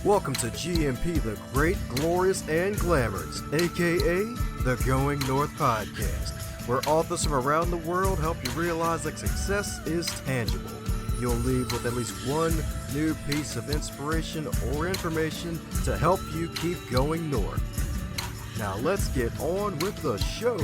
Welcome to GMP, the Great, Glorious, and Glamorous, aka the Going North Podcast, where authors from around the world help you realize that success is tangible. You'll leave with at least one new piece of inspiration or information to help you keep going north. Now let's get on with the show.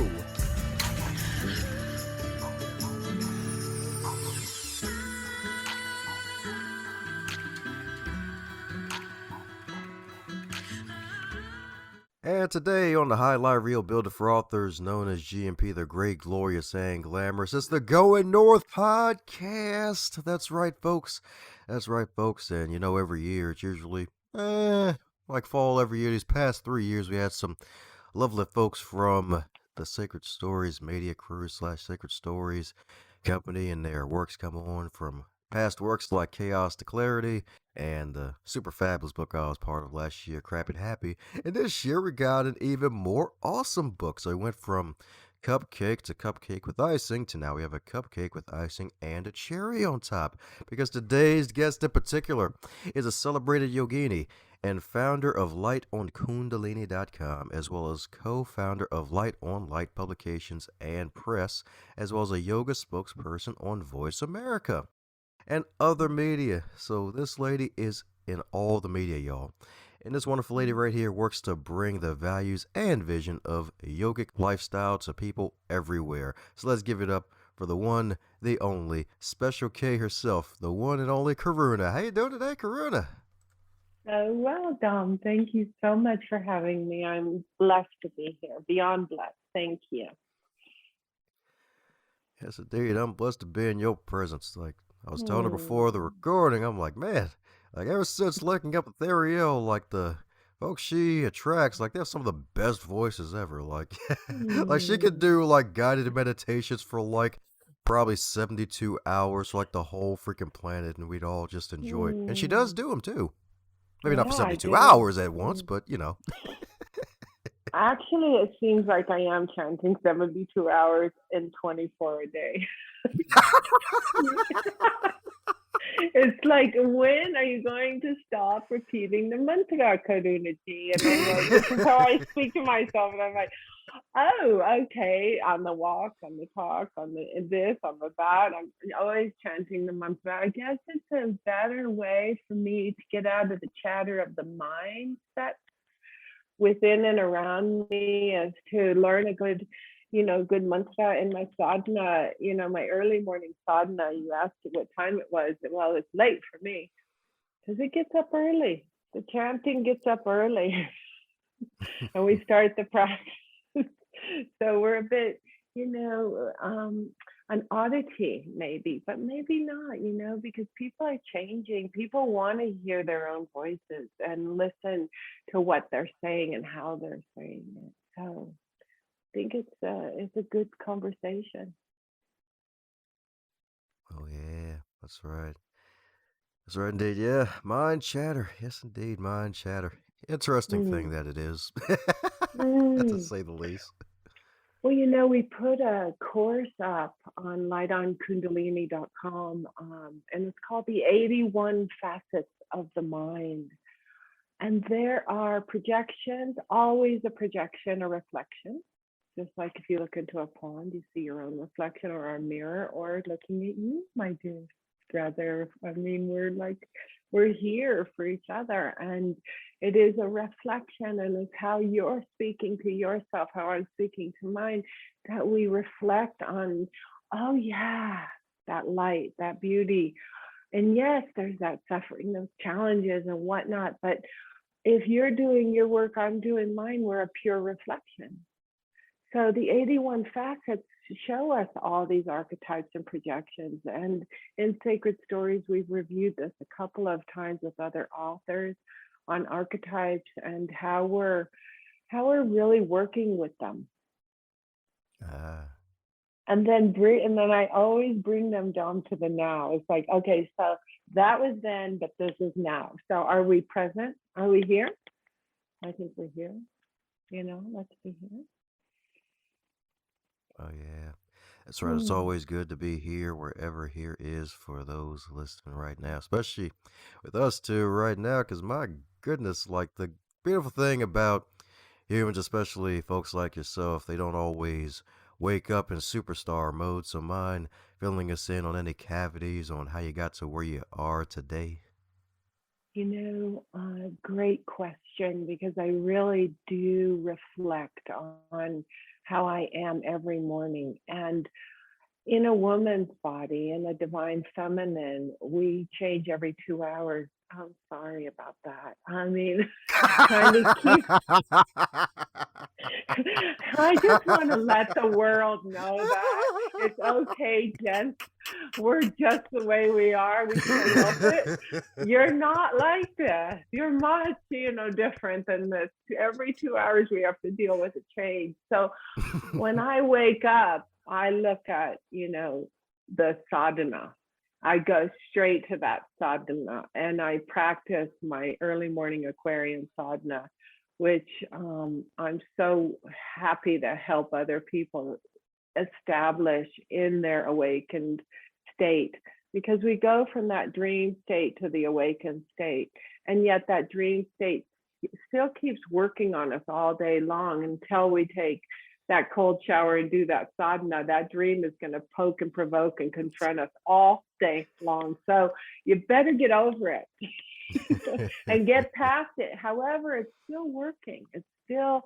And today on the Highlight Reel Builder for Authors, known as GMP, the Great, Glorious, and Glamorous, it's the Going North Podcast. That's right, folks. That's right, folks. And you know, every year it's usually like fall every year. These past 3 years, we had some lovely folks from the Sacred Stories Media Crew / Sacred Stories Company, and their works come on from past works like Chaos to Clarity and the super fabulous book I was part of last year, Crap and Happy. And this year we got an even more awesome book. So we went from cupcake to cupcake with icing to now we have a cupcake with icing and a cherry on top. Because today's guest in particular is a celebrated Yogini and founder of lightonkundalini.com, as well as co-founder of Light on Light Publications and Press, as well as a yoga spokesperson on VoiceAmerica and other media. So this lady is in all the media, y'all. And this wonderful lady right here works to bring the values and vision of yogic lifestyle to people everywhere. So let's give it up for the one, the only, Special K herself, the one and only Karuna. How you doing today, Karuna? Oh, well, Dom, thank you so much for having me. I'm blessed to be here, beyond blessed. Thank you. Yes, indeed. I'm blessed to be in your presence. Like I was telling her before the recording, I'm like, man, like ever since looking up with Ariel, like the folks she attracts, like they have some of the best voices ever. Like, like she could do like guided meditations for like probably 72 hours for like the whole freaking planet, and we'd all just enjoy it. And she does do them too. Maybe not for 72 hours at once, but you know. Actually, it seems like I am chanting 72 hours and 24 a day. It's like, when are you going to stop repeating the mantra, Karuna ji? And I'm like, this is how I speak to myself. And I'm like, oh, okay, on the walk, on the talk, on the this, on the that. I'm always chanting the mantra. I guess it's a better way for me to get out of the chatter of the mindset within and around me, as to learn a good mantra in my sadhana. My early morning sadhana, you asked what time it was. Well, it's late for me because it gets up early. The chanting gets up early and we start the practice. So we're a bit, an oddity maybe, but maybe not, because people are changing. People want to hear their own voices and listen to what they're saying and how they're saying it. So I think it's a good conversation. Oh yeah, that's right. That's right indeed. Yeah, mind chatter. Yes, indeed, mind chatter. Interesting thing that it is, to say the least. Well, we put a course up on lightonkundalini.com, and it's called the 81 Facets of the Mind. And there are projections, always a projection, a reflection. Just like if you look into a pond, you see your own reflection, or a mirror, or looking at you, my dear brother. I mean, we're here for each other, and it is a reflection, and it's how you're speaking to yourself, how I'm speaking to mine, that we reflect on, oh yeah, that light, that beauty. And yes, there's that suffering, those challenges and whatnot, but if you're doing your work, I'm doing mine, we're a pure reflection. So the 81 facets show us all these archetypes and projections. And in Sacred Stories, we've reviewed this a couple of times with other authors on archetypes and how we're really working with them. And then I always bring them down to the now. It's like, okay, so that was then, but this is now. So are we present? Are we here? I think we're here. Let's be here. Oh yeah, that's right. It's always good to be here, wherever here is, for those listening right now, especially with us two right now, because my goodness, like the beautiful thing about humans, especially folks like yourself, they don't always wake up in superstar mode. So mind filling us in on any cavities on how you got to where you are today? Great question because I really do reflect on how I am every morning. And in a woman's body, in a divine feminine, we change every 2 hours. I'm sorry about that. I mean, trying to keep, I just want to let the world know that it's okay, gents. We're just the way we are. We can't help it. You're not like this. You're much, different than this. Every 2 hours, we have to deal with a change. So when I wake up, I look at, the sadhana. I go straight to that sadhana and I practice my early morning Aquarian sadhana, which I'm so happy to help other people establish in their awakened state, because we go from that dream state to the awakened state, and yet that dream state still keeps working on us all day long until we take that cold shower and do that sadhana. That dream is going to poke and provoke and confront us all day long. So you better get over it and get past it. However, it's still working. It's still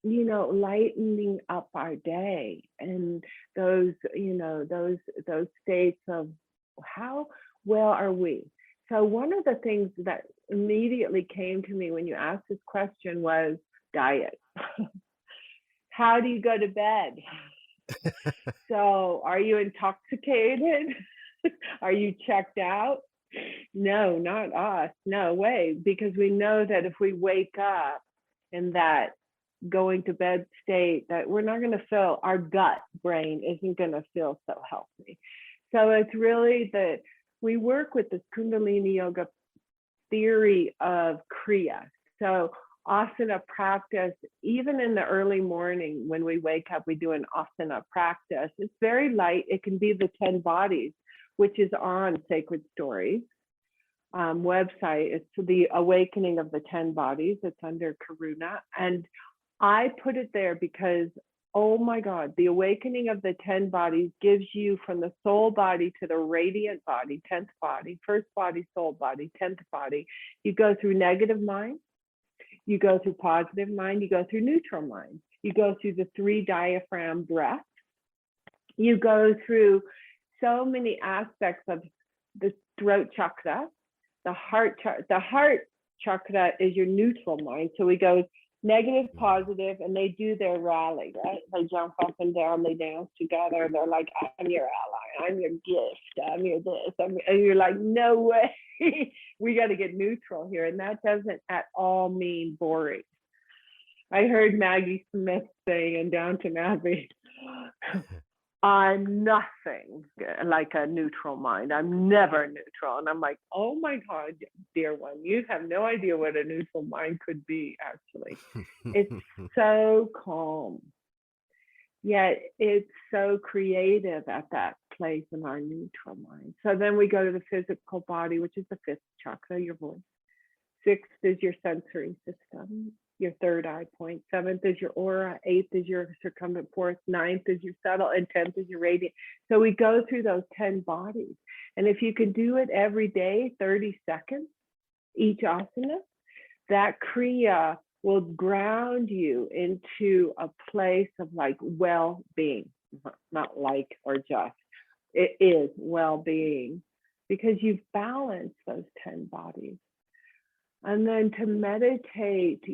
lightening up our day, and those states of how well are we. So one of the things that immediately came to me when you asked this question was diet. How do you go to bed? So are you intoxicated? Are you checked out? No, not us. No way. Because we know that if we wake up in that going to bed state, that we're not going to feel, our gut brain isn't going to feel so healthy. So it's really that we work with this Kundalini yoga theory of Kriya. So asana practice, even in the early morning when we wake up, we do an asana practice. It's very light. It can be the 10 bodies, which is on Sacred Stories website. It's the awakening of the 10 bodies. It's under Karuna. And I put it there because, oh my God, the awakening of the 10 bodies gives you from the soul body to the radiant body, 10th body, first body, soul body, 10th body. You go through negative mind, you go through positive mind, you go through neutral mind, you go through the 3 diaphragm breaths, you go through so many aspects of the throat chakra, the heart chakra is your neutral mind. So we go negative, positive, and they do their rally, right? They jump up and down, they dance together. They're like, I'm your ally, I'm your gift, I'm your this. And you're like, no way. We got to get neutral here. And that doesn't at all mean boring. I heard Maggie Smith say in Downton Abbey, I'm nothing like a neutral mind. I'm never neutral. And I'm like, oh my God, dear one, you have no idea what a neutral mind could be, actually. It's so calm, yet it's so creative at that place in our neutral mind. So then we go to the physical body, which is the 5th chakra, your voice. 6th is your sensory system, your 3rd eye point. 7th is your aura. 8th is your circumference. 4th, 9th is your subtle, and 10th is your radiant. So we go through those 10 bodies. And if you can do it every day, 30 seconds, each asana, that Kriya will ground you into a place of like well-being, not like or just. It is well-being because you've balanced those 10 bodies. And then to meditate,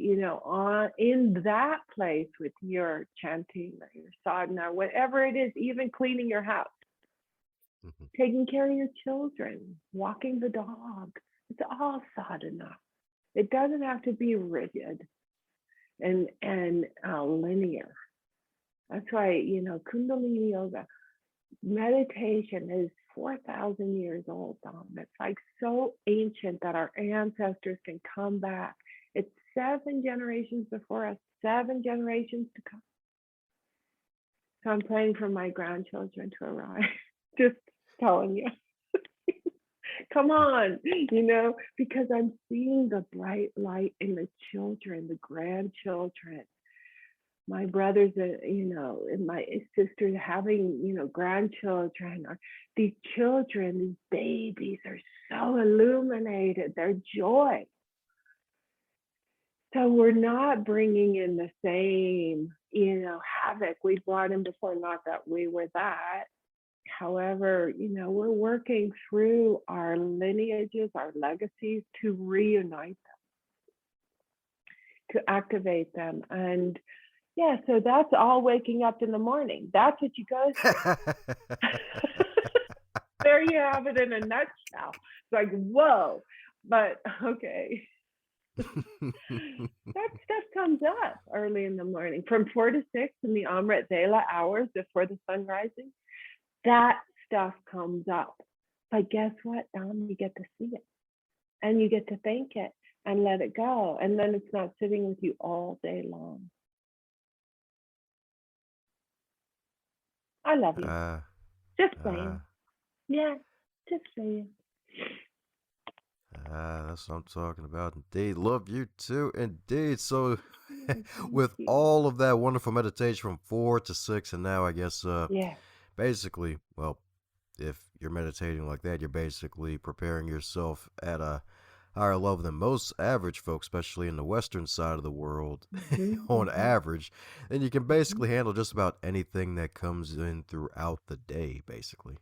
on in that place with your chanting, your sadhana, whatever it is, even cleaning your house, taking care of your children, walking the dog. It's all sadhana. It doesn't have to be rigid and linear. That's why, Kundalini yoga, meditation is 4,000 years old, Dom. It's like so ancient that our ancestors can come back. It's 7 generations before us, 7 generations to come. So I'm praying for my grandchildren to arrive. Just telling you. Come on, because I'm seeing the bright light in the children, the grandchildren, my brothers, and my sisters having, grandchildren, or these children, these babies are so illuminated, their joy. So we're not bringing in the same, havoc we brought in before, not that we were that. However, we're working through our lineages, our legacies to reunite them, to activate them. And yeah, so that's all waking up in the morning. That's what you go through. There you have it in a nutshell. It's like, whoa, but okay. That stuff comes up early in the morning from 4 to 6 in the Amrit Vela hours before the sun rises. That stuff comes up. But guess what, Dom? You get to see it and you get to think it and let it go. And then it's not sitting with you all day long. I love you. Just saying. Yeah, just saying. That's what I'm talking about. Indeed. Love you too. Indeed. So, with all of that wonderful meditation from 4 to 6, and now I guess, Yeah. basically, well, if you're meditating like that, you're basically preparing yourself at a higher level than most average folks, especially in the Western side of the world, on average. And you can basically handle just about anything that comes in throughout the day, basically.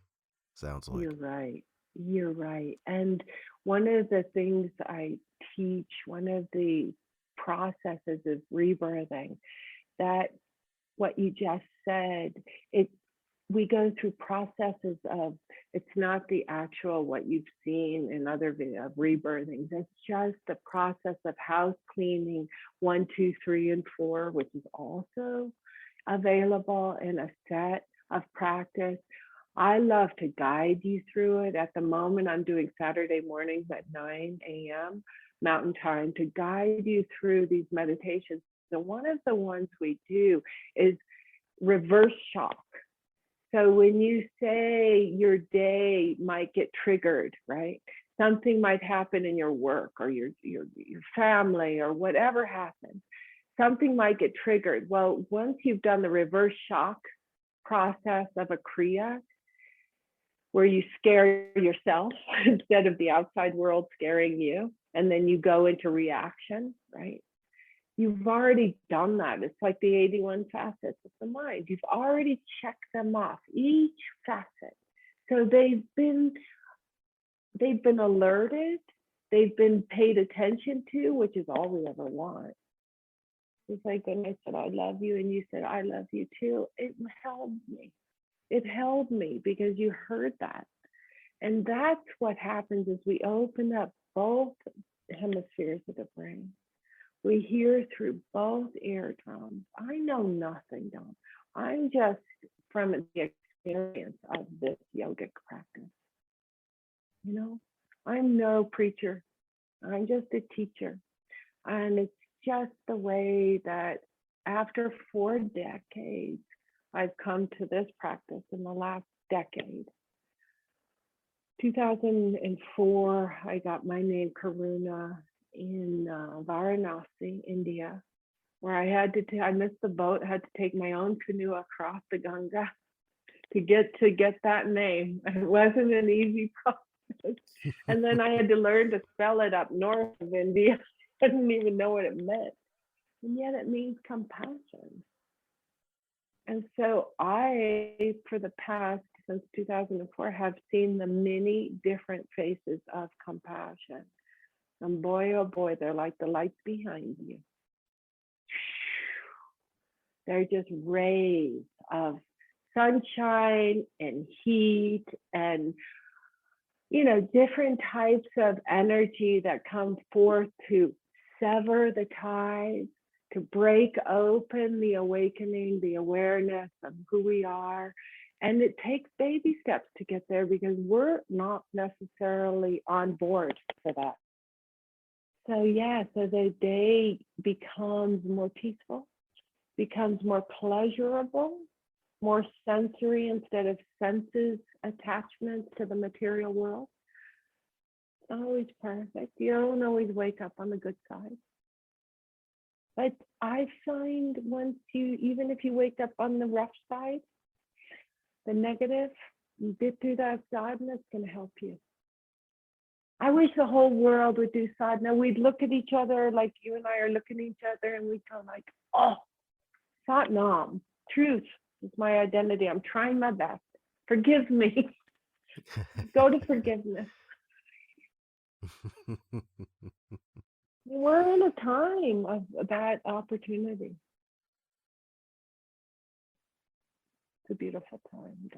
Sounds like. You're right. You're right. And one of the things I teach, one of the processes of rebirthing, that what you just said, we go through processes of, it's not the actual what you've seen in other of rebirthings. It's just the process of house cleaning 1, 2, 3, and 4, which is also available in a set of practice. I love to guide you through it. At the moment, I'm doing Saturday mornings at 9 a.m. Mountain Time to guide you through these meditations. So one of the ones we do is reverse shock. So when you say your day might get triggered, right? Something might happen in your work or your family or whatever happens. Something might get triggered. Well, once you've done the reverse shock process of a Kriya, where you scare yourself instead of the outside world scaring you, and then you go into reaction, right? You've already done that. It's like the 81 facets of the mind. You've already checked them off, each facet. So they've been alerted, they've been paid attention to, which is all we ever want. It's like when I said, I love you, and you said, I love you too. It held me. It held me because you heard that. And that's what happens is we open up both hemispheres of the brain. We hear through both eardrums. I know nothing, Dom. I'm just from the experience of this yogic practice. I'm no preacher. I'm just a teacher. And it's just the way that after 4 decades, I've come to this practice in the last decade. 2004, I got my name Karuna in Varanasi, India, where I missed the boat, had to take my own canoe across the Ganga to get that name. It wasn't an easy process. And then I had to learn to spell it up north of India. I didn't even know what it meant. And yet it means compassion. And so I, for the past, since 2004, have seen the many different faces of compassion. And boy, oh boy, they're like the lights behind you. They're just rays of sunshine and heat and, different types of energy that come forth to sever the ties, to break open the awakening, the awareness of who we are. And it takes baby steps to get there because we're not necessarily on board for that. So the day becomes more peaceful, becomes more pleasurable, more sensory instead of senses attachments to the material world. always perfect. You don't always wake up on the good side. But I find once you, even if you wake up on the rough side, the negative, you get through that sadness, can help you. I wish the whole world would do sadhana. We'd look at each other like you and I are looking at each other, and we'd go like, oh, Satnam, truth is my identity. I'm trying my best. Forgive me. Go to forgiveness. We're in a time of that opportunity. It's a beautiful time.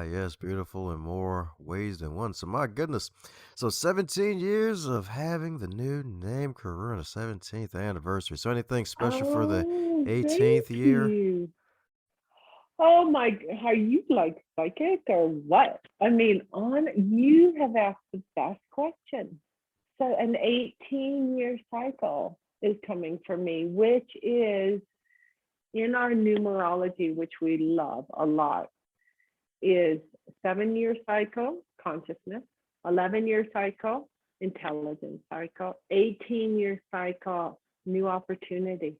Yes, beautiful in more ways than one. So, my goodness. So, 17 years of having the new name Karuna, 17th anniversary. So, anything special for the Oh, thank 18th year? you. Oh my, are you like psychic or what? I mean, you have asked the best question. So an 18-year cycle is coming for me, which is in our numerology, which we love a lot, is 7-year cycle, consciousness, 11-year cycle, intelligence cycle, 18-year cycle, new opportunity,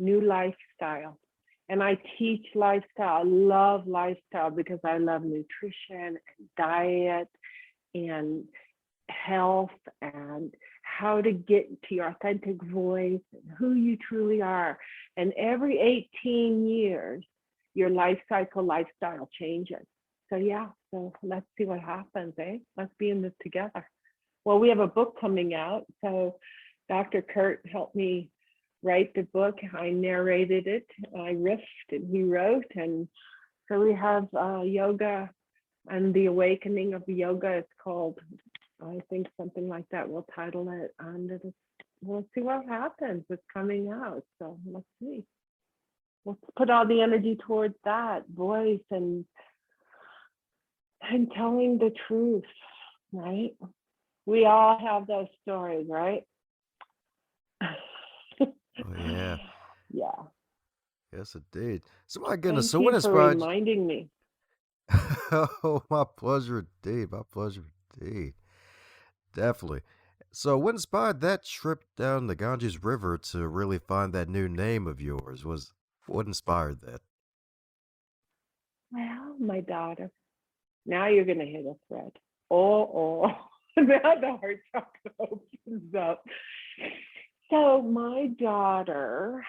new lifestyle. And I teach lifestyle. I love lifestyle because I love nutrition and diet and health and how to get to your authentic voice and who you truly are. And every 18 years, your life cycle, lifestyle changes. So yeah, so let's see what happens, eh? Let's be in this together. Well, we have a book coming out. So Dr. Kurt helped me write the book. I narrated it, I riffed, and he wrote. And so we have yoga and the awakening of yoga. It's called, I think something like that. We'll title it, and we'll see what happens. It's coming out, so let's see. Let's put all the energy towards that voice and telling the truth, right? We all have those stories, right? Oh, yeah. Yeah. Yes, indeed. So, my goodness. Thank So, what you for inspired you? reminding me. Oh, my pleasure indeed. My pleasure indeed. Definitely. So, what inspired that trip down the Ganges River to really find that new name of yours? Was what inspired that? Well, my daughter. Now you're going to hit a thread. Oh. Now the heart chakra opens up. So my daughter,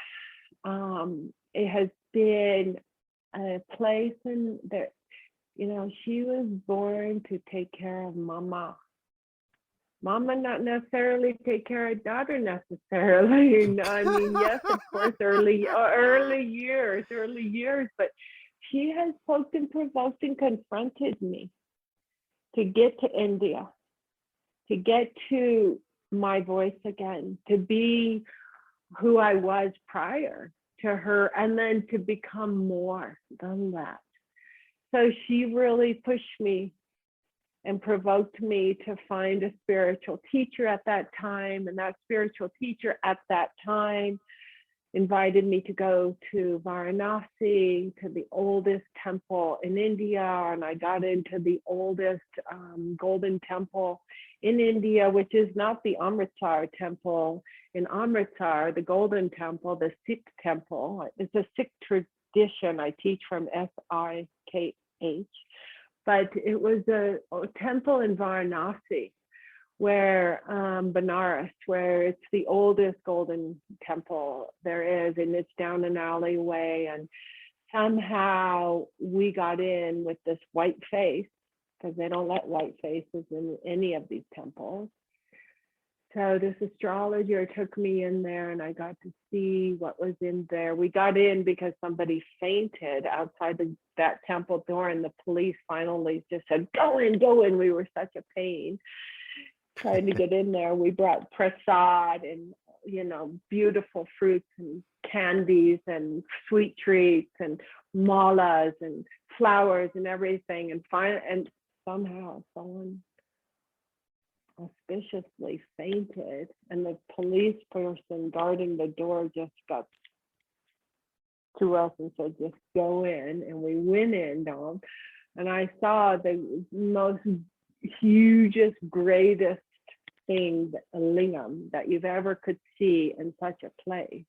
it has been a place in there, she was born to take care of mama. Mama not necessarily take care of daughter necessarily. I mean, yes, of course, early years, but she has poked and provoked and confronted me to get to India, to get to my voice again, to be who I was prior to her, and then to become more than that. So she really pushed me and provoked me to find a spiritual teacher at that time. And that spiritual teacher at that time invited me to go to Varanasi, to the oldest temple in India. And I got into the oldest golden temple in India, which is not the Amritsar temple. In Amritsar, the golden temple, the Sikh temple, it's a Sikh tradition. I teach from SIKH. But it was a temple in Varanasi, where Benares, where it's the oldest golden temple there is, and it's down an alleyway. And somehow we got in with this white face, because they don't let white faces in any of these temples. So this astrologer took me in there, and I got to see what was in there. We got in because somebody fainted outside that temple door, and the police finally just said, go in, go in. We were such a pain trying to get in there. We brought prasad and, beautiful fruits and candies and sweet treats and malas and flowers and everything. And somehow someone auspiciously fainted, and the police person guarding the door just got to us and said, just go in. And we went in, Dom, and I saw the most hugest, greatest thing, a lingam that you've ever could see in such a place.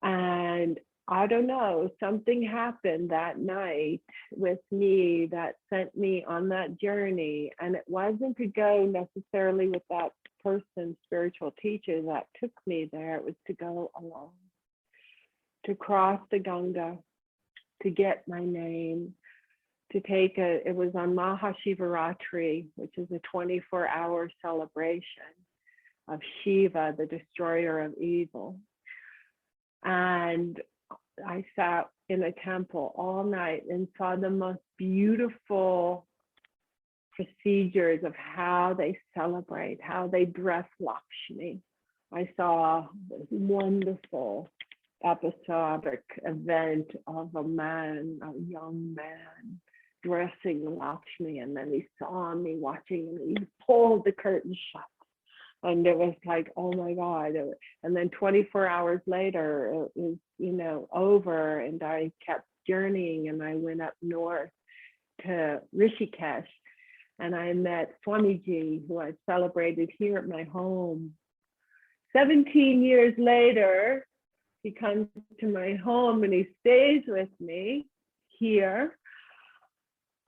And I don't know, something happened that night with me that sent me on that journey. And it wasn't to go necessarily with that person, spiritual teacher that took me there. It was to go alone, to cross the Ganga, to get my name, to take it was on Mahashivaratri, which is a 24-hour celebration of Shiva, the destroyer of evil. And I sat in a temple all night and saw the most beautiful procedures of how they celebrate, how they dress Lakshmi. I saw this wonderful episodic event of a man, a young man, dressing Lakshmi, and then he saw me watching and he pulled the curtain shut. And it was like, oh my God. And then 24 hours later, it was, over, and I kept journeying, and I went up north to Rishikesh, and I met Swamiji, who I celebrated here at my home. 17 years later, he comes to my home and he stays with me here,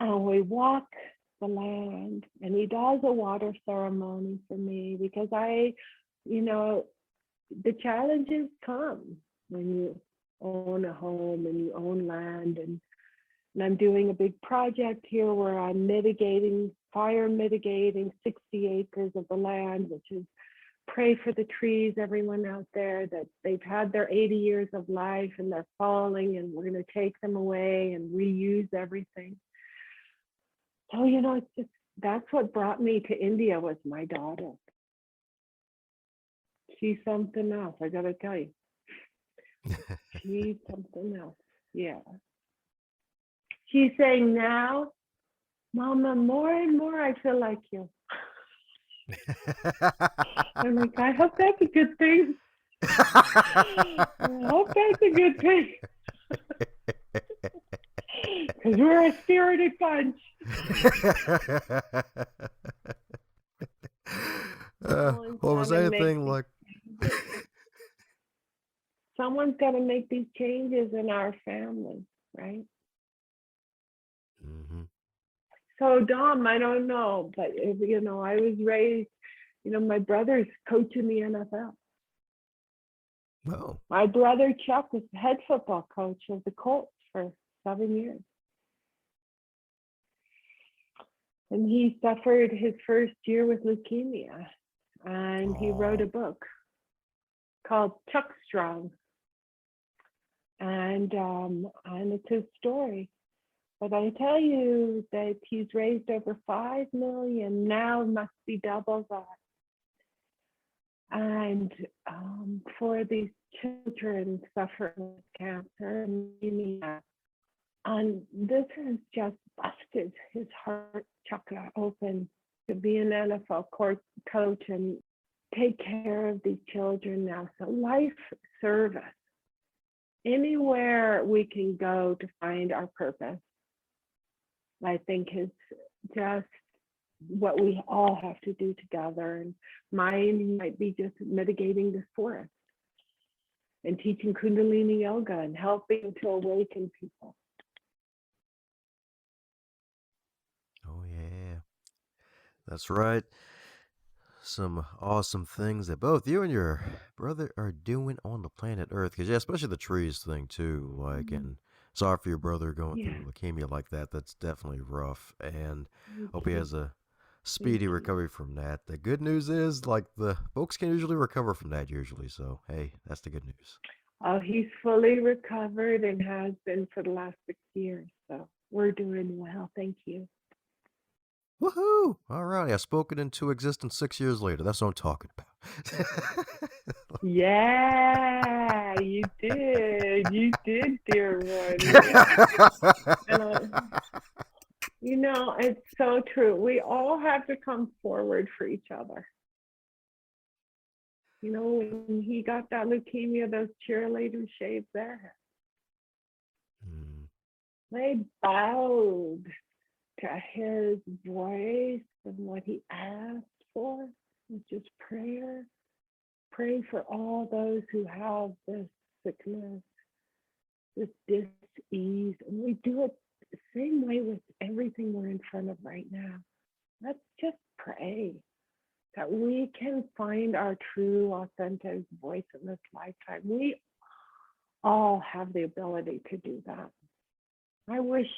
and we walk the land, and he does a water ceremony for me, because the challenges come when you own a home and you own land, and I'm doing a big project here where I'm fire mitigating 60 acres of the land, which is pray for the trees, everyone out there, that they've had their 80 years of life and they're falling, and we're going to take them away and reuse everything. So, it's just, that's what brought me to India, was my daughter. She's something else, I gotta tell you. She's something else, yeah. She's saying now, Mama, more and more I feel like you. I'm like, I hope that's a good thing. I hope that's a good thing. Because we're a spirited bunch. What was anything like? Someone's got to make these changes in our family, right? Mm-hmm. So, Dom, I don't know, but I was raised, my brother's coaching the NFL. Oh. My brother Chuck was the head football coach of the Colts for 7 years. And he suffered his first year with leukemia. And he wrote a book called Chuck Strong. And it's his story. But I tell you that he's raised over 5 million, now must be double that. And for these children suffering with cancer and leukemia. And this has just busted his heart chakra open to be an NFL coach and take care of these children now. So life service, anywhere we can go to find our purpose, I think is just what we all have to do together. And mine might be just mitigating this forest and teaching Kundalini yoga and helping to awaken people. Oh, yeah. That's right. Some awesome things that both you and your brother are doing on the planet Earth. Because, yeah, especially the trees thing, too. Like, and sorry for your brother going through leukemia like that. That's definitely rough. And hope he has a speedy recovery from that. The good news is, like, the folks can usually recover from that usually. So, hey, that's the good news. Oh, he's fully recovered and has been for the last 6 years. So we're doing well. Thank you. Woohoo! All right, I spoke it into existence 6 years later. That's what I'm talking about. Yeah, you did. You did, dear one. It's so true. We all have to come forward for each other. When he got that leukemia, those cheerleaders shaved their head. They bowed to his voice and what he asked for, which is prayer. Pray for all those who have this sickness, this dis-ease. And we do it the same way with everything we're in front of right now. Let's just pray that we can find our true, authentic voice in this lifetime. We all have the ability to do that. I wish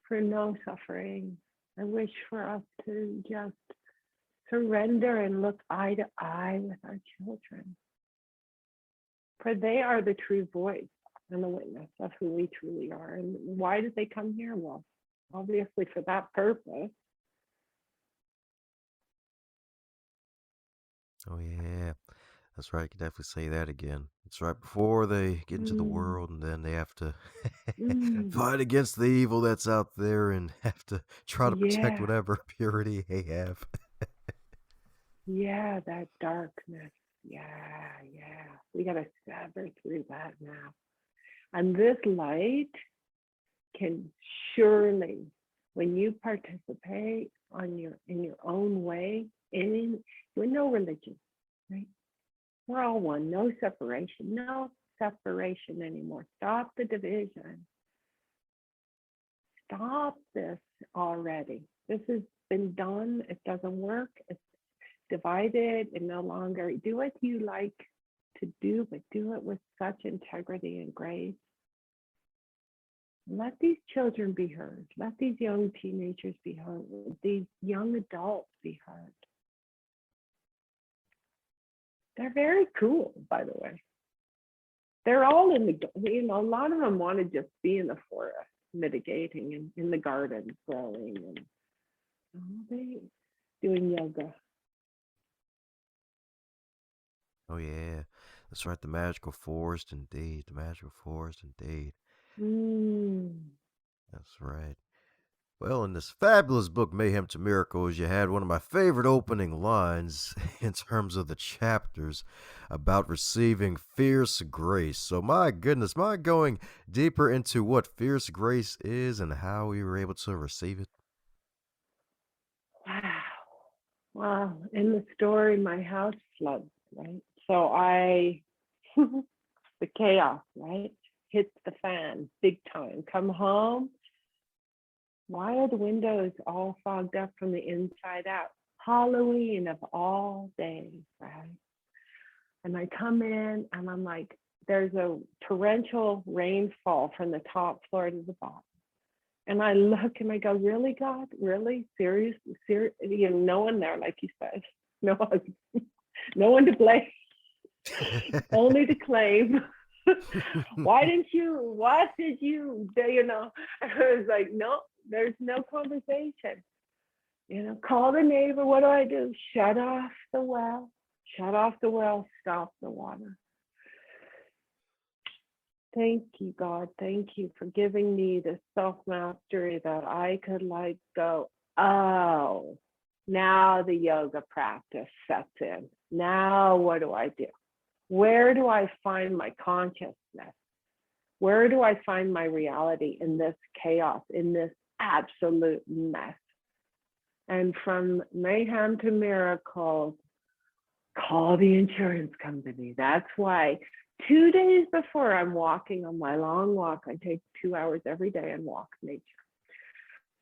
for no suffering. I wish for us to just surrender and look eye to eye with our children. For they are the true voice and the witness of who we truly are. And why did they come here? Well, obviously for that purpose. Oh, yeah. That's right. I can definitely say that again. It's right before they get into the Mm, world, and then they have to mm, fight against the evil that's out there and have to try to protect yeah, whatever purity they have. yeah, that darkness. Yeah, yeah. We got to sever through that now. And this light can surely, when you participate in your own way, with no religion, right? We're all one, no separation anymore. Stop the division. Stop this already. This has been done. It doesn't work. It's divided and no longer. Do what you like to do, but do it with such integrity and grace. Let these children be heard. Let these young teenagers be heard. These young adults be heard. They're very cool, by the way. They're all in the, a lot of them want to just be in the forest, mitigating and in the garden, growing, and they doing yoga. Oh, yeah. That's right. The magical forest, indeed. The magical forest, indeed. Mm. That's right. Well, in this fabulous book, Mayhem to Miracles, you had one of my favorite opening lines in terms of the chapters about receiving fierce grace. So, my goodness, mind going deeper into what fierce grace is and how we were able to receive it? Wow. Wow. In the story, my house floods, right? So the chaos, right? Hits the fan big time. Come home. Why are the windows all fogged up from the inside out? Halloween of all days, right? And I come in and I'm like, there's a torrential rainfall from the top floor to the bottom. And I look and I go, really, God? Really? Serious? No one there, like you said. No husband. No one to blame. Only to claim. What did you, I was like, no, there's no conversation. Call the neighbor. What do I do? Shut off the well, stop the water. Thank you, God. Thank you for giving me the self-mastery that I could go, oh, now the yoga practice sets in. Now what do I do? Where do I find my consciousness? Where do I find my reality in this chaos, in this absolute mess? And from mayhem to miracles, call the insurance company. That's why 2 days before I'm walking on my long walk, I take 2 hours every day and walk nature.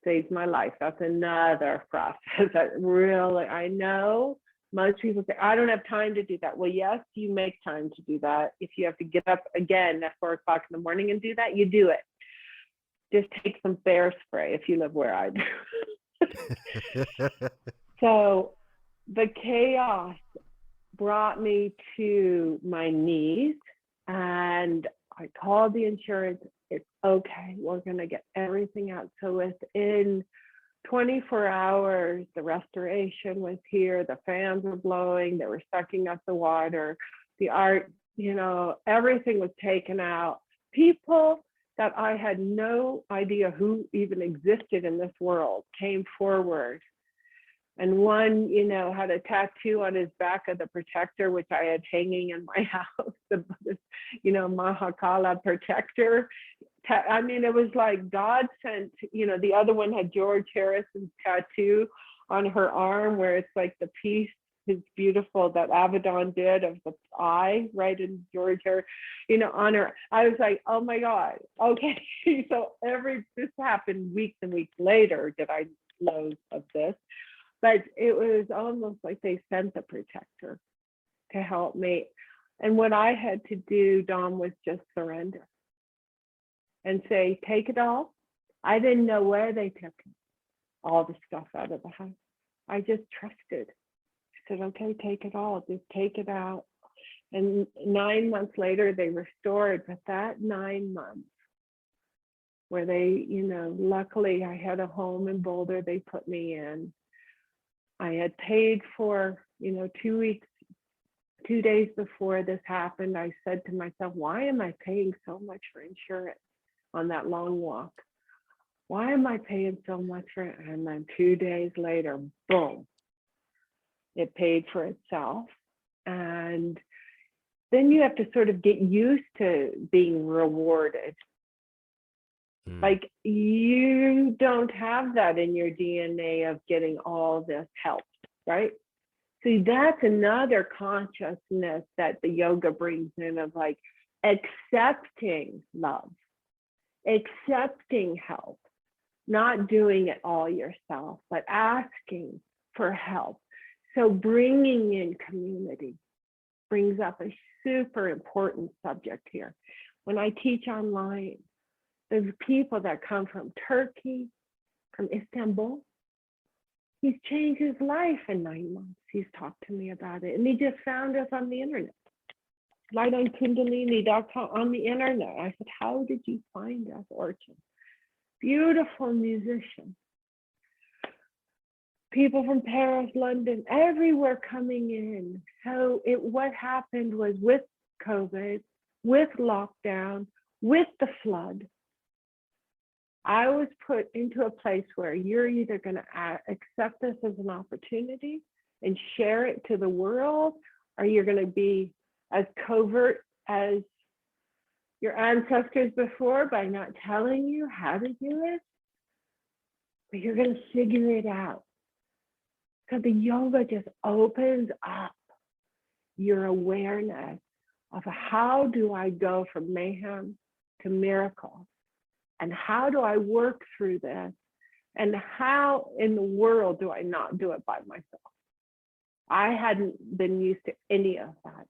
Saves my life. That's another process that really, I know most people say, I don't have time to do that. Well, yes, you make time to do that. If you have to get up again at 4 o'clock in the morning and do that, you do it. Just take some bear spray if you live where I do. So the chaos brought me to my knees and I called the insurance. It's okay. We're going to get everything out. So within 24 hours, the restoration was here. The fans were blowing. They were sucking up the water. The art, everything was taken out. People that I had no idea who even existed in this world came forward And one, had a tattoo on his back of the protector, which I had hanging in my house, the Buddhist, Mahakala protector. I mean, it was like God sent, the other one had George Harrison's tattoo on her arm, where it's like the piece is beautiful that Avedon did of the eye, right? In George Harrison, on her. I was like, oh my God, okay. So this happened weeks and weeks later that I know of this. But it was almost like they sent the protector to help me. And what I had to do, Dom, was just surrender and say, take it all. I didn't know where they took it, all the stuff out of the house. I just trusted. I said, okay, take it all. Just take it out. And 9 months later, they restored. But that 9 months where they, luckily I had a home in Boulder they put me in. I had paid for, 2 weeks, 2 days before this happened. I said to myself, why am I paying so much for insurance on that long walk? Why am I paying so much for it? And then 2 days later, boom, it paid for itself. And then you have to sort of get used to being rewarded. Like, you don't have that in your DNA of getting all this help, right? See, that's another consciousness that the yoga brings in, of like accepting love, accepting help, not doing it all yourself, but asking for help. So bringing in community brings up a super important subject here. When I teach online, there's people that come from Turkey, from Istanbul. He's changed his life in 9 months. He's talked to me about it. And he just found us on the internet. LightonKundalini.com on the internet. I said, how did you find us, Orchid? Beautiful musician. People from Paris, London, everywhere coming in. So what happened was, with COVID, with lockdown, with the flood, I was put into a place where you're either going to accept this as an opportunity and share it to the world, or you're going to be as covert as your ancestors before by not telling you how to do it, but you're going to figure it out. So the yoga just opens up your awareness of, how do I go from mayhem to miracle? And how do I work through this? And how in the world do I not do it by myself? I hadn't been used to any of that,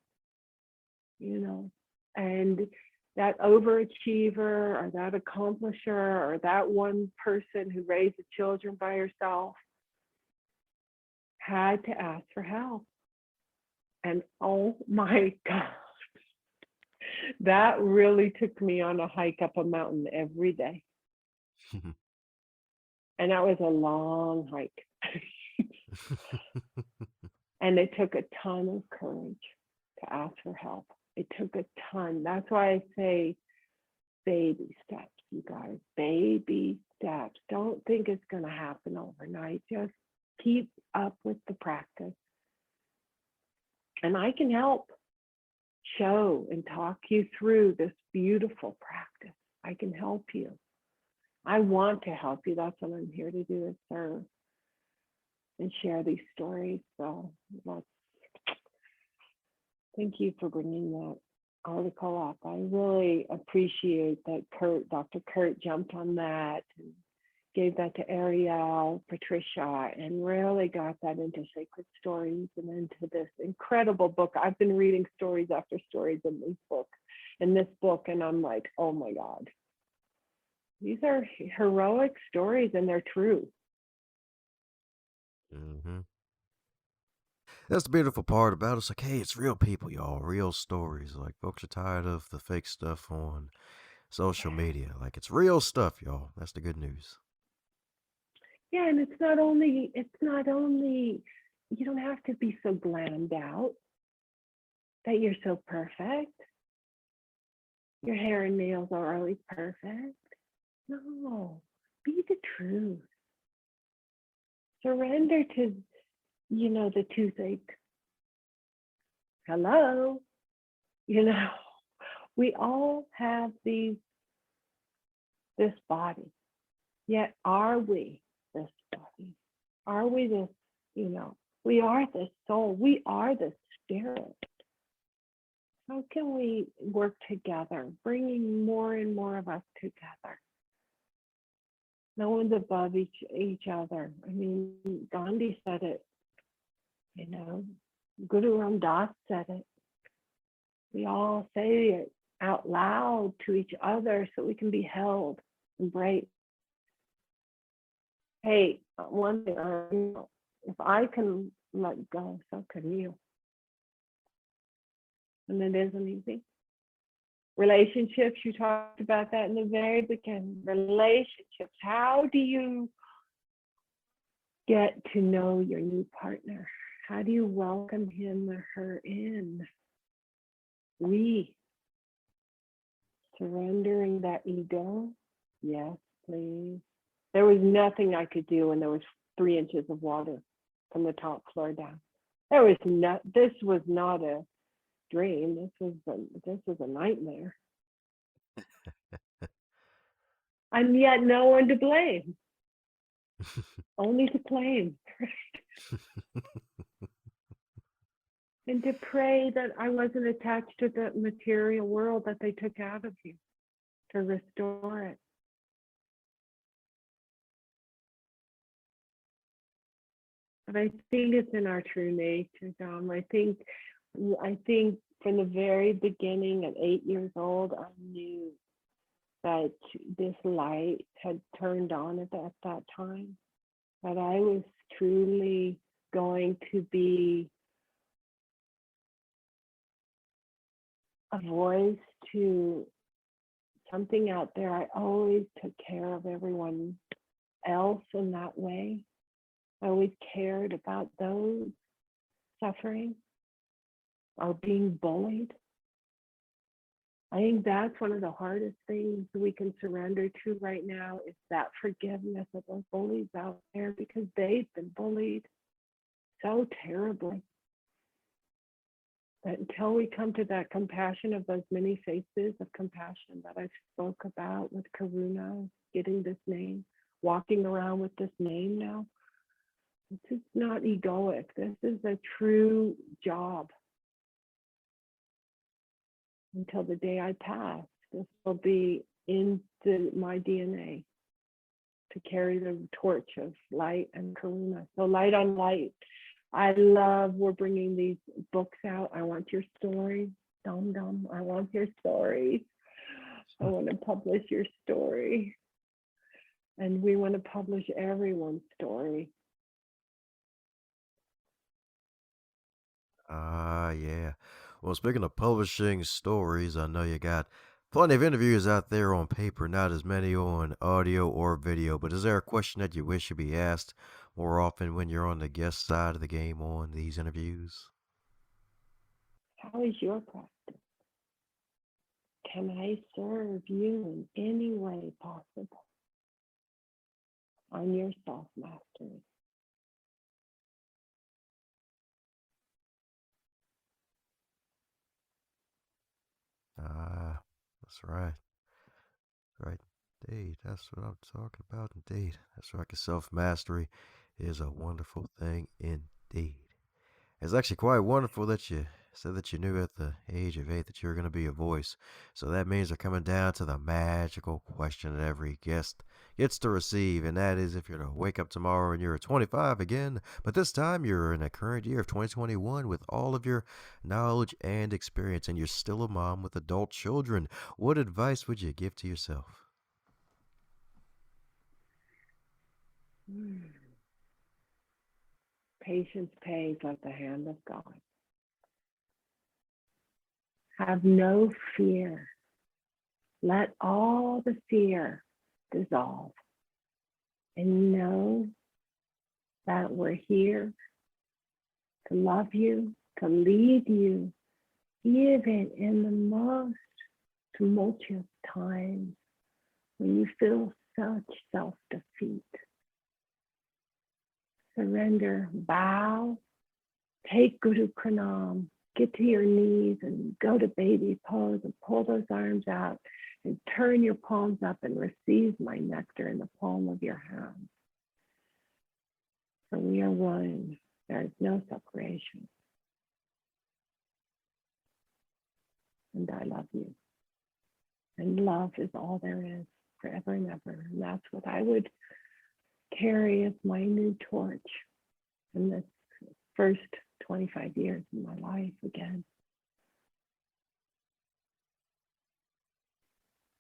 and that overachiever or that accomplisher or that one person who raised the children by herself had to ask for help. And oh my God, that really took me on a hike up a mountain every day. And that was a long hike. And it took a ton of courage to ask for help. It took a ton. That's why I say baby steps, you guys, baby steps. Don't think it's going to happen overnight. Just keep up with the practice. And I can help show and talk you through this beautiful practice. I can help you. I want to help you. That's what I'm here to do, is serve and share these stories. So thank you for bringing that article up. I really appreciate that Dr. Kurt jumped on that and gave that to Ariel, Patricia, and really got that into Sacred Stories and into this incredible book. I've been reading stories after stories in this book, and I'm like, oh my God. These are heroic stories, and they're true. That's the beautiful part about it. It's like, hey, it's real people, y'all, real stories. Like, folks are tired of the fake stuff on social media. Like, it's real stuff, y'all. That's the good news. Yeah, and it's not only, you don't have to be so glammed out that you're so perfect. Your hair and nails are always perfect. No, be the truth. Surrender to the toothache. Hello, you know, we all have this body. Yet are we this body? Are we this, we are this soul. We are this spirit. How can we work together, bringing more and more of us together? No one's above each other. I mean, Gandhi said it, Guru Ram Das said it. We all say it out loud to each other so we can be held, embraced. Hey, one thing, if I can let go, so can you. And it isn't easy. Relationships, you talked about that in the very beginning. Relationships, how do you get to know your new partner? How do you welcome him or her in? Surrendering that ego. Yes, please. There was nothing I could do when there was 3 inches of water from the top floor down. This was not a dream. This was a nightmare. And yet no one to blame. Only to claim. And to pray that I wasn't attached to the material world that they took out of you, to restore it. But I think it's in our true nature, Dom. I think from the very beginning, at 8 years old, I knew that this light had turned on at that time, that I was truly going to be a voice to something out there. I always took care of everyone else in that way. I always cared about those suffering or being bullied. I think that's one of the hardest things we can surrender to right now, is that forgiveness of those bullies out there, because they've been bullied so terribly. That until we come to that compassion of those many faces of compassion that I spoke about with Karuna, getting this name, walking around with this name now, this is not egoic. This is a true job. Until the day I pass, this will be into my DNA to carry the torch of light and Karuna. So light on light. We're bringing these books out. I want your story. Dum dum. I want your story. I want to publish your story. And we want to publish everyone's story. Yeah. Well, speaking of publishing stories, I know you got plenty of interviews out there on paper, not as many on audio or video. But is there a question that you wish you be asked more often when you're on the guest side of the game on these interviews? How is your practice? Can I serve you in any way possible on your self-mastery? That's right. Right. Indeed. That's what I'm talking about. Indeed. That's right. 'Cause self-mastery is a wonderful thing indeed. It's actually quite wonderful that you said that you knew at the age of 8 that you were going to be a voice. So that means they're coming down to the magical question that every guest gets to receive, and that is if you're to wake up tomorrow and you're 25 again, but this time you're in a current year of 2021 with all of your knowledge and experience, and you're still a mom with adult children, what advice would you give to yourself? Patience pays at the hand of God. Have no fear. Let all the fear dissolve. And know that we're here to love you, to lead you, even in the most tumultuous times when you feel such self-defeat. surrender, bow, take Guru Pranam, get to your knees and go to baby pose and pull those arms out and turn your palms up and receive my nectar in the palm of your hand. For we are one. There is no separation. And I love you. And love is all there is forever and ever. And that's what I would carry as my new torch in this first 25 years of my life again.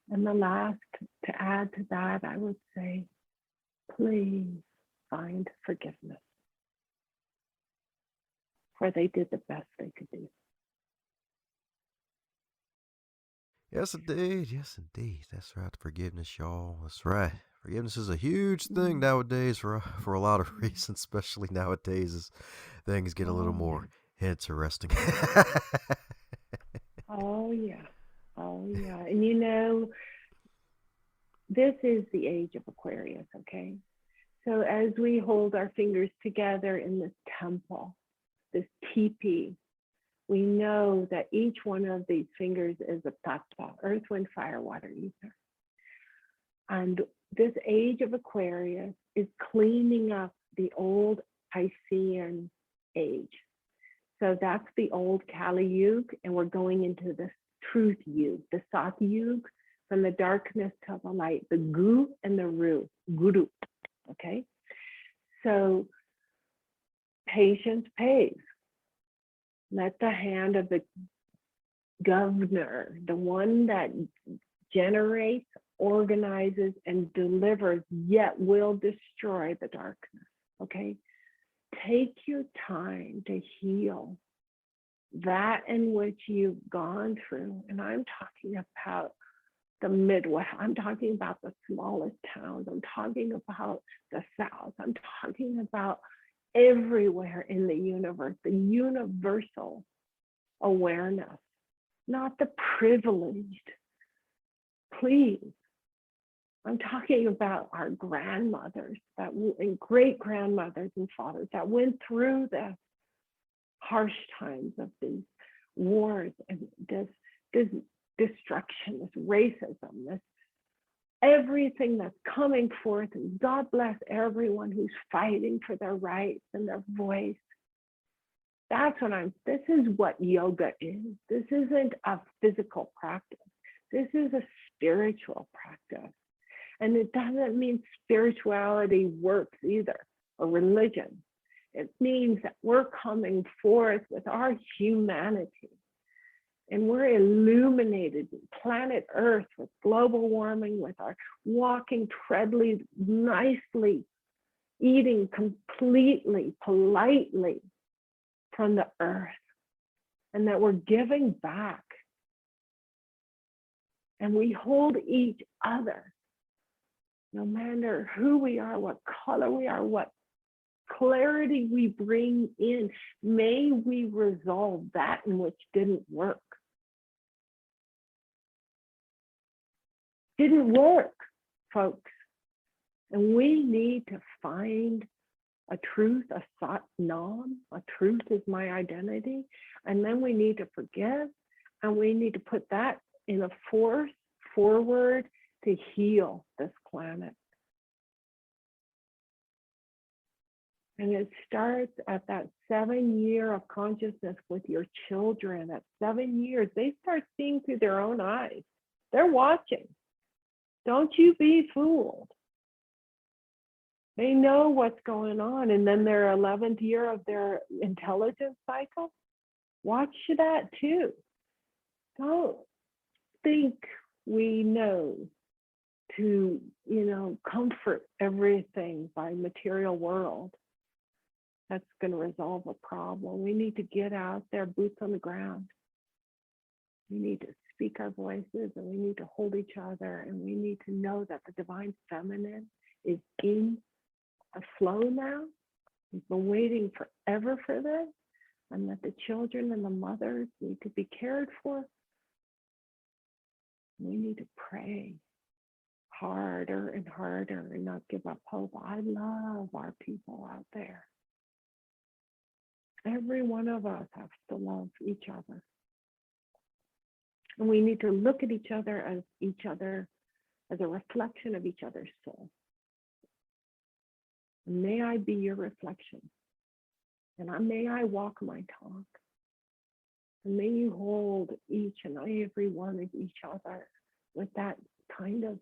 And the last, to add to that, I would say, please find forgiveness. For they did the best they could do. Yes, indeed. Yes, indeed. That's right. Forgiveness, y'all. That's right. Forgiveness is a huge thing nowadays for a lot of reasons, especially nowadays as things get a little more interesting. Oh, yeah. Oh, yeah. And you know, this is the age of Aquarius, okay? So as we hold our fingers together in this temple, this teepee, we know that each one of these fingers is a tattva, earth, wind, fire, water, ether. And this age of Aquarius is cleaning up the old Piscean age. So that's the old Kali Yuga, and we're going into the truth Yuga, the Sat Yuga, from the darkness to the light, the Gu and the Ru, Guru, okay? So patience pays. Let the hand of the governor, the one that generates, organizes, and delivers, yet will destroy the darkness, okay? Take your time to heal that in which you've gone through. And I'm talking about the Midwest. I'm talking about the smallest towns. I'm talking about the South. I'm talking about everywhere in the universe, the universal awareness, not the privileged. Please. I'm talking about our grandmothers and great grandmothers and fathers that went through the harsh times of these wars and this destruction, this racism, this everything that's coming forth. And God bless everyone who's fighting for their rights and their voice. That's what this is what yoga is. This isn't a physical practice. This is a spiritual practice. And it doesn't mean spirituality works either, or religion. It means that we're coming forth with our humanity. And we're illuminated, planet Earth, with global warming, with our walking treadly, nicely, eating completely, politely from the earth. And that we're giving back. And we hold each other. No matter who we are, what color we are, what clarity we bring in, may we resolve that in which didn't work. Didn't work, folks. And we need to find a truth, a sat nam, a truth is my identity. And then we need to forgive, and we need to put that in a force forward to heal this planet. And it starts at that 7 year of consciousness with your children. At 7 years, they start seeing through their own eyes. They're watching. Don't you be fooled. They know what's going on. And then their 11th year of their intelligence cycle, watch that too. Don't think we know to, comfort everything by material world. That's going to resolve a problem. We need to get out there, boots on the ground. We need to speak our voices, and we need to hold each other, and we need to know that the divine feminine is in a flow now. We've been waiting forever for this, and that the children and the mothers need to be cared for. We need to pray harder and harder and not give up hope. I love our people out there. Every one of us has to love each other. And we need to look at each other as a reflection of each other's soul. And may I be your reflection. And may I walk my talk. And may you hold each and every one of each other with that kind of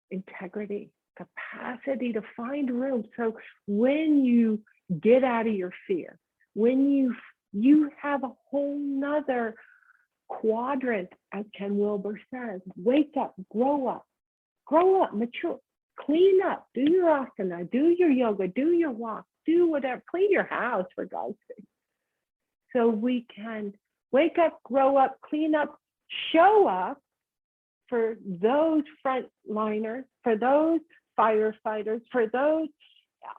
integrity, capacity to find room. So when you get out of your fear, when you have a whole nother quadrant, as Ken Wilber says, wake up, grow up, mature, clean up, do your asana, do your yoga, do your walk, do whatever, clean your house for God's sake. So we can wake up, grow up, clean up, show up for those frontliners, for those firefighters, for those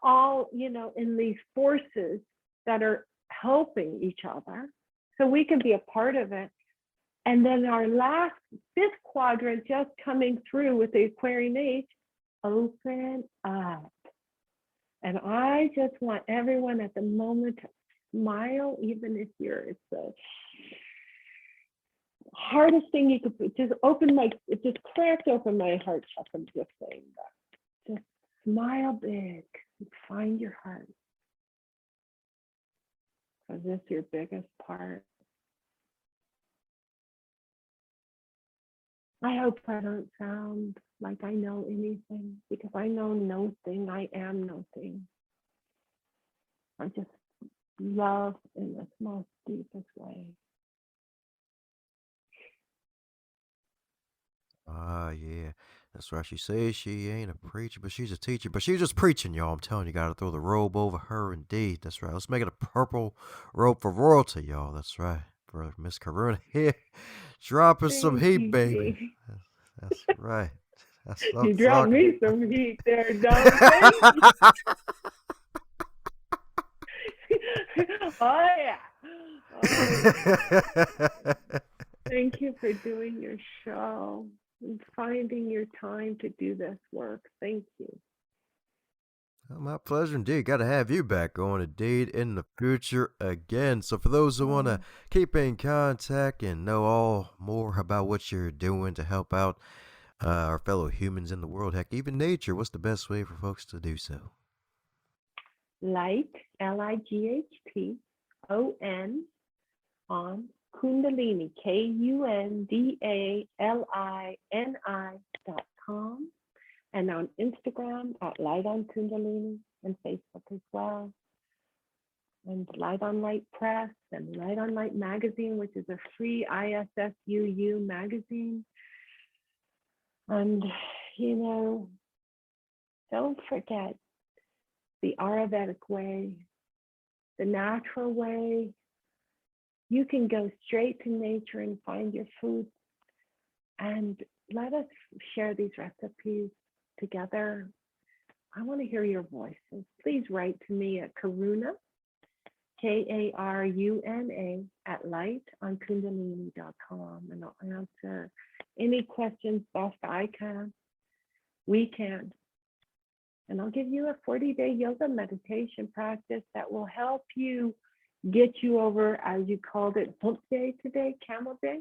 all, in these forces that are helping each other. So we can be a part of it. And then our last, fifth quadrant just coming through with the Aquarian age, open up. And I just want everyone at the moment to smile, even if it's the hardest thing you could just it just cracked open my heart from just saying that. Just smile big and find your heart. Because this is your biggest part. I hope I don't sound like I know anything, because I know no thing. I am no thing. I just love in the most deepest way. Yeah, that's right. She says she ain't a preacher, but she's a teacher. But she's just preaching, y'all. I'm telling you, gotta throw the robe over her indeed. That's right. Let's make it a purple robe for royalty, y'all. That's right. For Miss Karuna here. Dropping some Thank heat, you, baby. G. That's right. That's what I'm You dropped talking me about. some heat there, don't thank you. Oh yeah. Thank you for doing your show and finding your time to do this work. Thank you. Well, my pleasure indeed. Got to have you back on indeed in the future again. So, for those who want to keep in contact and know all more about what you're doing to help out our fellow humans in the world, heck, even nature, what's the best way for folks to do so? Light, Lighton, on Kundalini, KUNDALINI.com, and on Instagram at Light on Kundalini, and Facebook as well. And Light on Light Press and Light on Light Magazine, which is a free ISFUU magazine. And, don't forget the Ayurvedic way, the natural way. You can go straight to nature and find your food. And let us share these recipes together. I want to hear your voices. Please write to me at Karuna, Karuna, at lightonkundalini.com, and I'll answer any questions best I can. We can. And I'll give you a 40-day yoga meditation practice that will help you get you over, as you called it, hump day today, camel day,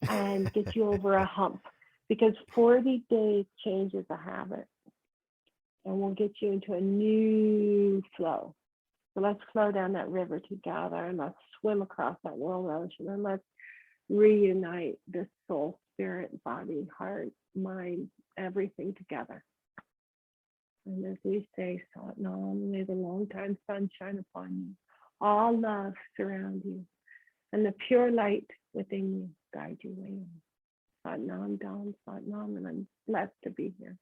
and get you over a hump, because 40 days changes a habit, and we'll get you into a new flow. So let's flow down that river together, and let's swim across that world ocean, and let's reunite this soul, spirit, body, heart, mind, everything together. And as we say, Satnam, may the long time sun shine upon you. All love surround you, and the pure light within you guide you way. Satnam, Dam, Satnam, and I'm blessed to be here.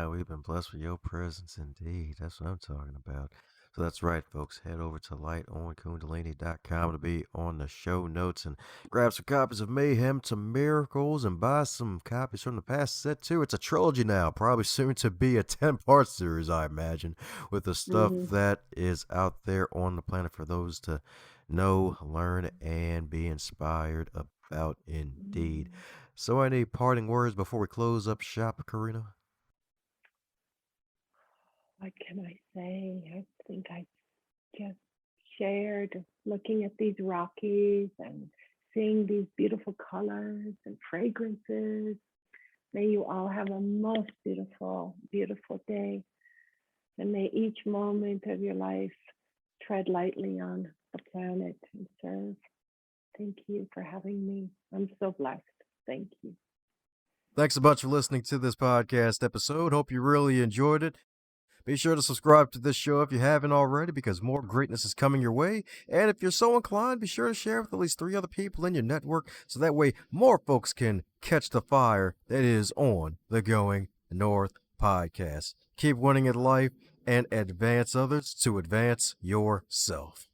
We've been blessed with your presence indeed. That's what I'm talking about. So that's right, folks. Head over to lightonkundalini.com to be on the show notes and grab some copies of Mayhem to Miracles and buy some copies from the past set too. It's a trilogy now, probably soon to be a 10-part series, I imagine, with the stuff that is out there on the planet for those to know, learn, and be inspired about indeed. So, any parting words before we close up shop, Karina? What can I say? I think I just shared looking at these Rockies and seeing these beautiful colors and fragrances. May you all have a most beautiful, beautiful day. And may each moment of your life tread lightly on the planet and serve. Thank you for having me. I'm so blessed. Thank you. Thanks a bunch for listening to this podcast episode. Hope you really enjoyed it. Be sure to subscribe to this show if you haven't already, because more greatness is coming your way. And if you're so inclined, be sure to share with at least 3 other people in your network, so that way more folks can catch the fire that is on the Going North podcast. Keep winning at life and advance others to advance yourself.